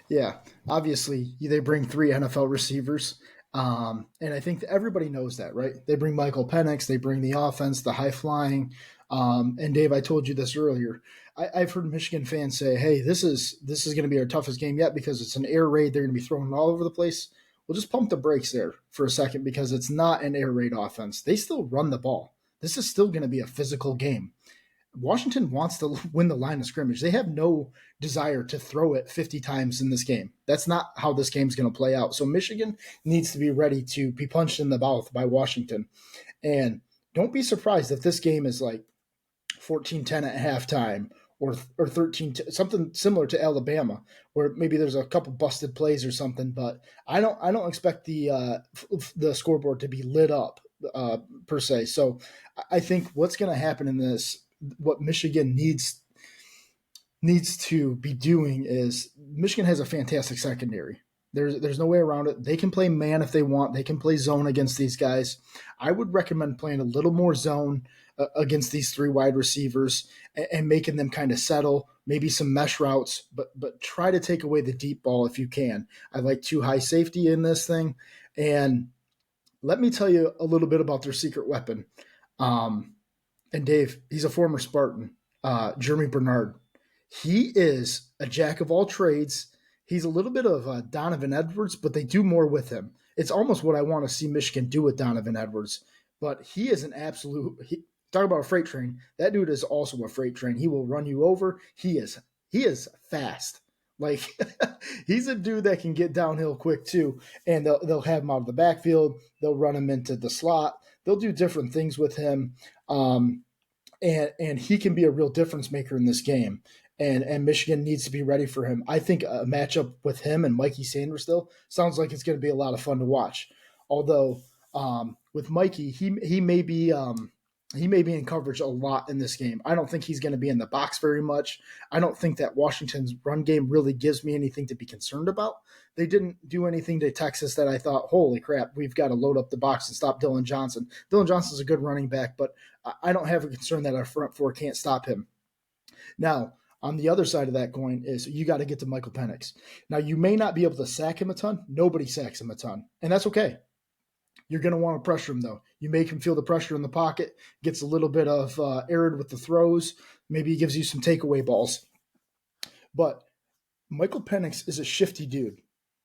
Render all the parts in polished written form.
Yeah, obviously they bring three NFL receivers, and I think that everybody knows that, right? They bring Michael Penix, they bring the offense, the high flying. And Dave, I told you this earlier. I've heard Michigan fans say, "Hey, this is going to be our toughest game yet because it's an air raid. They're going to be throwing it all over the place." Well, just pump the brakes there for a second because it's not an air raid offense. They still run the ball. This is still going to be a physical game. Washington wants to win the line of scrimmage. They have no desire to throw it 50 times in this game. That's not how this game's going to play out. So Michigan needs to be ready to be punched in the mouth by Washington. And don't be surprised if this game is like 14-10 at halftime or 13 something similar to Alabama where maybe there's a couple busted plays or something, but I don't expect the scoreboard to be lit up per se. So I think what's going to happen in this, what Michigan needs to be doing is Michigan has a fantastic secondary. There's no way around it. They can play man if they want. They can play zone against these guys. I would recommend playing a little more zone against these three wide receivers and making them kind of settle. Maybe some mesh routes, but try to take away the deep ball if you can. I like two high safety in this thing, and let me tell you a little bit about their secret weapon. Um, and Dave, he's a former Spartan, Jeremy Bernard. He is a jack of all trades. He's a little bit of Donovan Edwards, but they do more with him. It's almost what I want to see Michigan do with Donovan Edwards. But he is an absolute. Talk about a freight train. That dude is also a freight train. He will run you over. He is fast. Like he's a dude that can get downhill quick too, and they'll have him out of the backfield. They'll run him into the slot. They'll do different things with him. And he can be a real difference maker in this game. And Michigan needs to be ready for him. I think a matchup with him and Mikey Sanders still sounds like it's going to be a lot of fun to watch. Although with Mikey, he may be in coverage a lot in this game. I don't think he's going to be in the box very much. I don't think that Washington's run game really gives me anything to be concerned about. They didn't do anything to Texas that I thought, holy crap, we've got to load up the box and stop Dylan Johnson. Dylan Johnson's a good running back, but I don't have a concern that our front four can't stop him. Now, on the other side of that coin is you got to get to Michael Penix. Now, you may not be able to sack him a ton. Nobody sacks him a ton, and that's okay. You're going to want to pressure him, though. You make him feel the pressure in the pocket, gets a little bit of arid with the throws. Maybe he gives you some takeaway balls. But Michael Penix is a shifty dude.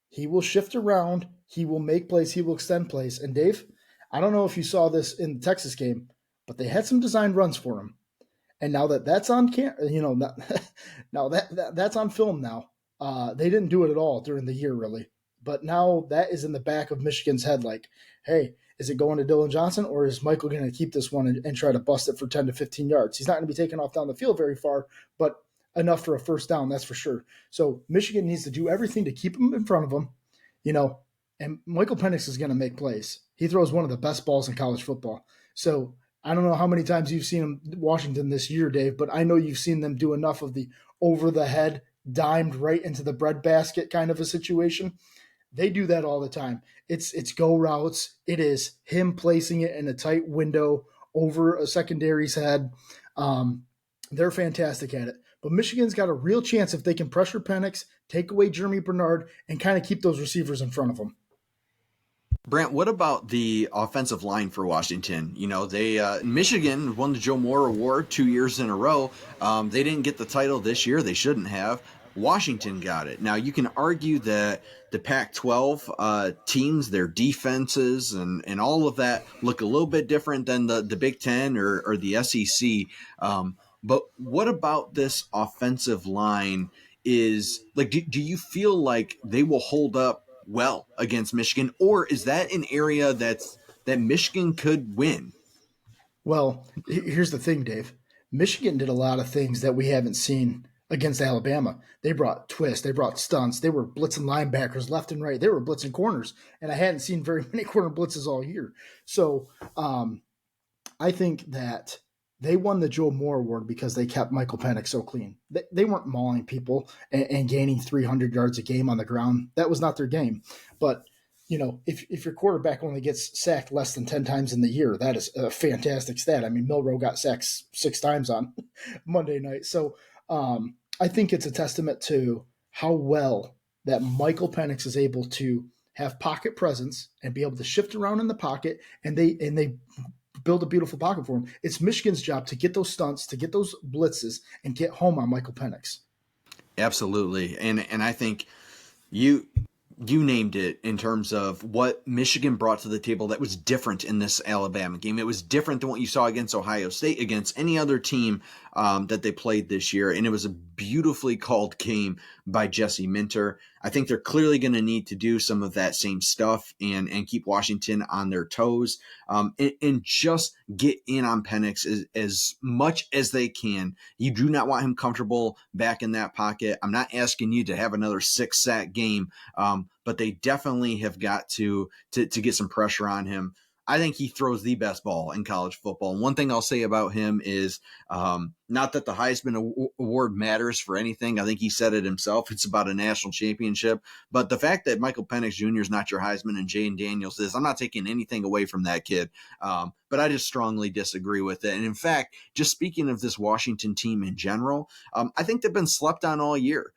He will shift around. He will make plays. He will extend plays. And Dave, I don't know if you saw this in the Texas game, but they had some designed runs for him. And now that that's on now that's on film now. They didn't do it at all during the year, really. But now that is in the back of Michigan's head, like, hey, is it going to Dylan Johnson or is Michael going to keep this one and try to bust it for 10 to 15 yards? He's not going to be taken off down the field very far, but enough for a first down, that's for sure. So Michigan needs to do everything to keep him in front of him, you know, and Michael Penix is going to make plays. He throws one of the best balls in college football. So I don't know how many times you've seen him Washington this year, Dave, but I know you've seen them do enough of the over the head, dimed right into the breadbasket kind of a situation. They do that all the time. It's go routes. It is him placing it in a tight window over a secondary's head. They're fantastic at it. But Michigan's got a real chance if they can pressure Penix, take away Jeremy Bernard, and kind of keep those receivers in front of them. Brant, what about the offensive line for Washington? You know, they Michigan won the Joe Moore Award 2 years in a row. They didn't get the title this year. They shouldn't have. Washington got it. Now, you can argue that the Pac-12 teams, their defenses and all of that look a little bit different than the Big Ten or the SEC. But what about this offensive line is like, do you feel like they will hold up well against Michigan, or is that an area that Michigan could win? Well, here's the thing, Dave. Michigan did a lot of things that we haven't seen against Alabama. They brought twists, they brought stunts, they were blitzing linebackers left and right, they were blitzing corners, and I hadn't seen very many corner blitzes all year. So I think that they won the Joe Moore Award because they kept Michael Penix so clean. They weren't mauling people and gaining 300 yards a game on the ground. That was not their game. But if your quarterback only gets sacked less than 10 times in the year, that is a fantastic stat. I mean, Milrow got sacked 6 times on Monday night. So I think it's a testament to how well that Michael Penix is able to have pocket presence and be able to shift around in the pocket, and they build a beautiful pocket for him. It's Michigan's job to get those stunts, to get those blitzes, and get home on Michael Penix. Absolutely, and I think you you named it in terms of what Michigan brought to the table that was different in this Alabama game. It was different than what you saw against Ohio State, against any other team that they played this year. And it was a beautifully called game by Jesse Minter. I think they're clearly going to need to do some of that same stuff and keep Washington on their toes, and just get in on Penix as much as they can. You do not want him comfortable back in that pocket. I'm not asking you to have another 6-sack game, but they definitely have got to get some pressure on him. I think he throws the best ball in college football. And one thing I'll say about him is not that the Heisman Award matters for anything. I think he said it himself. It's about a national championship. But the fact that Michael Penix Jr. is not your Heisman and Jane Daniels is, I'm not taking anything away from that kid. But I just strongly disagree with it. And in fact, just speaking of this Washington team in general, I think they've been slept on all year.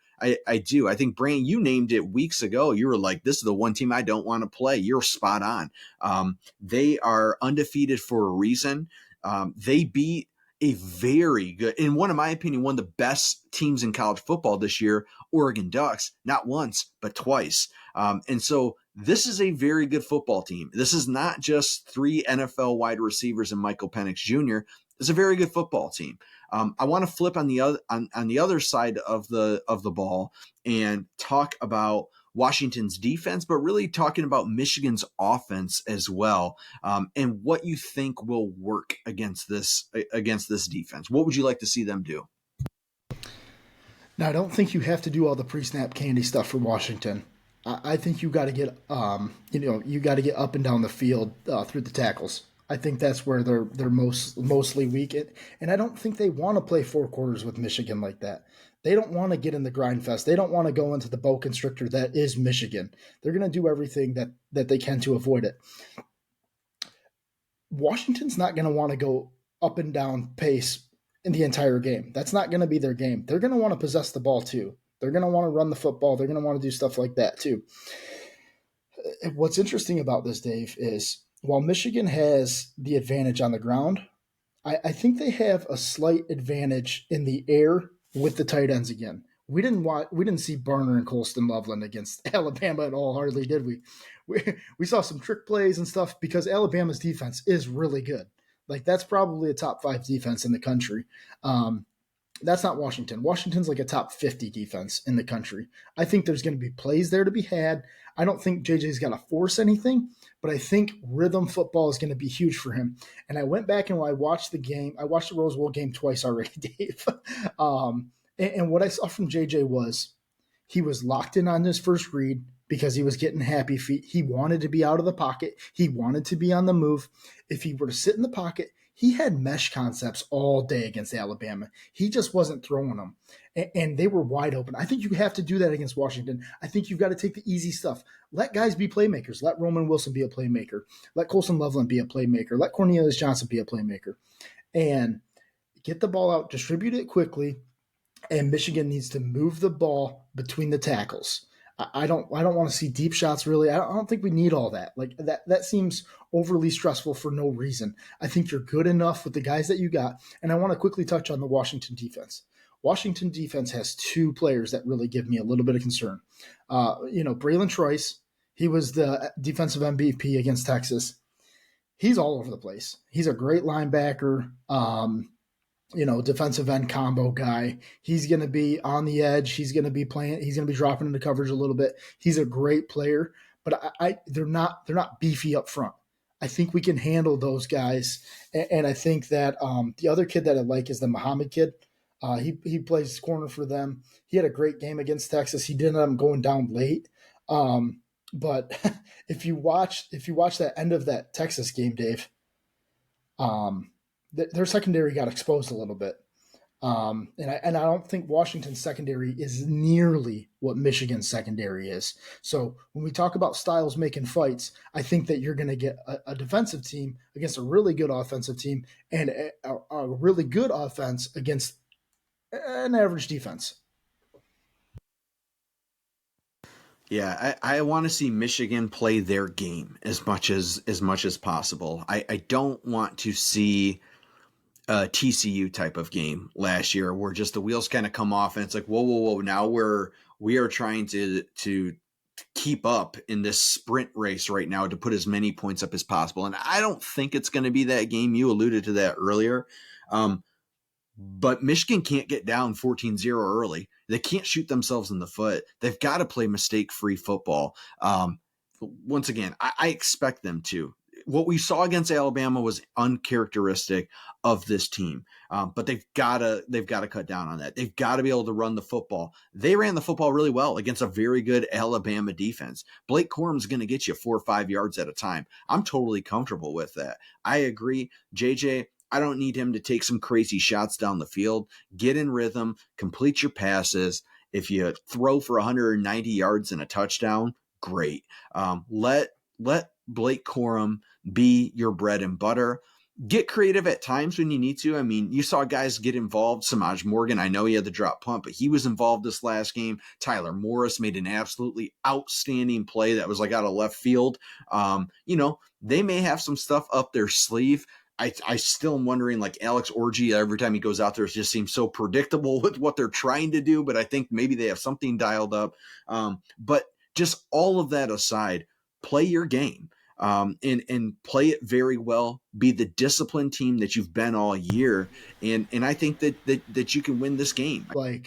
I do. I think, Brant, you named it weeks ago. You were like, this is the one team I don't want to play. You're spot on. They are undefeated for a reason. They beat a very good, in one of my opinion, one of the best teams in college football this year, Oregon Ducks, not once, but twice. And so this is a very good football team. This is not just 3 NFL wide receivers and Michael Penix Jr. It's a very good football team. I want to flip on the other side of the ball and talk about Washington's defense, but really talking about Michigan's offense as well, and what you think will work against this defense. What would you like to see them do? Now, I don't think you have to do all the pre-snap candy stuff for Washington. I think you got to get, you got to get up and down the field through the tackles. I think that's where they're mostly weak at, and I don't think they want to play 4 quarters with Michigan like that. They don't want to get in the grind fest. They don't want to go into the bow constrictor that is Michigan. They're going to do everything that they can to avoid it. Washington's not going to want to go up and down pace in the entire game. That's not going to be their game. They're going to want to possess the ball too. They're going to want to run the football. They're going to want to do stuff like that too. What's interesting about this, Dave, is while Michigan has the advantage on the ground, I think they have a slight advantage in the air with the tight ends again. We didn't see Barner and Colston Loveland against Alabama at all, hardly did we? We saw some trick plays and stuff because Alabama's defense is really good. Like, that's probably a top 5 defense in the country. That's not Washington. Washington's like a top 50 defense in the country. I think there's going to be plays there to be had. I don't think JJ's got to force anything, but I think rhythm football is going to be huge for him. And I went back and I watched the game. I watched the Rose Bowl game twice already, Dave. And what I saw from JJ was he was locked in on his first read because he was getting happy feet. He wanted to be out of the pocket. He wanted to be on the move. If he were to sit in the pocket, he had mesh concepts all day against Alabama. He just wasn't throwing them, and they were wide open. I think you have to do that against Washington. I think you've got to take the easy stuff. Let guys be playmakers. Let Roman Wilson be a playmaker. Let Colson Loveland be a playmaker. Let Cornelius Johnson be a playmaker. And get the ball out, distribute it quickly, and Michigan needs to move the ball between the tackles. I don't want to see deep shots, really. I don't think we need all that. Like, that seems overly stressful for no reason. I think you're good enough with the guys that you got. And I want to quickly touch on the Washington defense. Washington defense has 2 players that really give me a little bit of concern. Braylon Trice, he was the defensive MVP against Texas. He's all over the place. He's a great linebacker. Defensive end combo guy. He's going to be on the edge. He's going to be playing. He's going to be dropping into coverage a little bit. He's a great player, but they're not beefy up front. I think we can handle those guys, and I think that the other kid that I like is the Muhammad kid. He plays corner for them. He had a great game against Texas. He did end up going down late, but if you watch that end of that Texas game, Dave, their secondary got exposed a little bit. And I don't think Washington's secondary is nearly what Michigan's secondary is. So when we talk about styles making fights, I think that you're going to get a defensive team against a really good offensive team and a really good offense against an average defense. Yeah, I want to see Michigan play their game as much as possible. I don't want to see a TCU type of game last year where just the wheels kind of come off and it's like, whoa, whoa, whoa. Now we are trying to keep up in this sprint race right now to put as many points up as possible. And I don't think it's going to be that game. You alluded to that earlier. But Michigan can't get down 14-0 early. They can't shoot themselves in the foot. They've got to play mistake-free football. Once again, I expect them to. What we saw against Alabama was uncharacteristic of this team, but they've got to cut down on that. They've got to be able to run the football. They ran the football really well against a very good Alabama defense. Blake Corum's going to get you 4 or 5 yards at a time. I'm totally comfortable with that. I agree, JJ. I don't need him to take some crazy shots down the field. Get in rhythm, complete your passes. If you throw for 190 yards and a touchdown, great. Let Blake Corum be your bread and butter. Get creative at times when you need to. I mean, you saw guys get involved. Samaj Morgan, I know he had the drop punt, but he was involved this last game. Tyler Morris made an absolutely outstanding play that was like out of left field. They may have some stuff up their sleeve. I still am wondering, like Alex Orji, every time he goes out there, it just seems so predictable with what they're trying to do. But I think maybe they have something dialed up. But just all of that aside, play your game and play it very well. Be the disciplined team that you've been all year, and I think that you can win this game. Like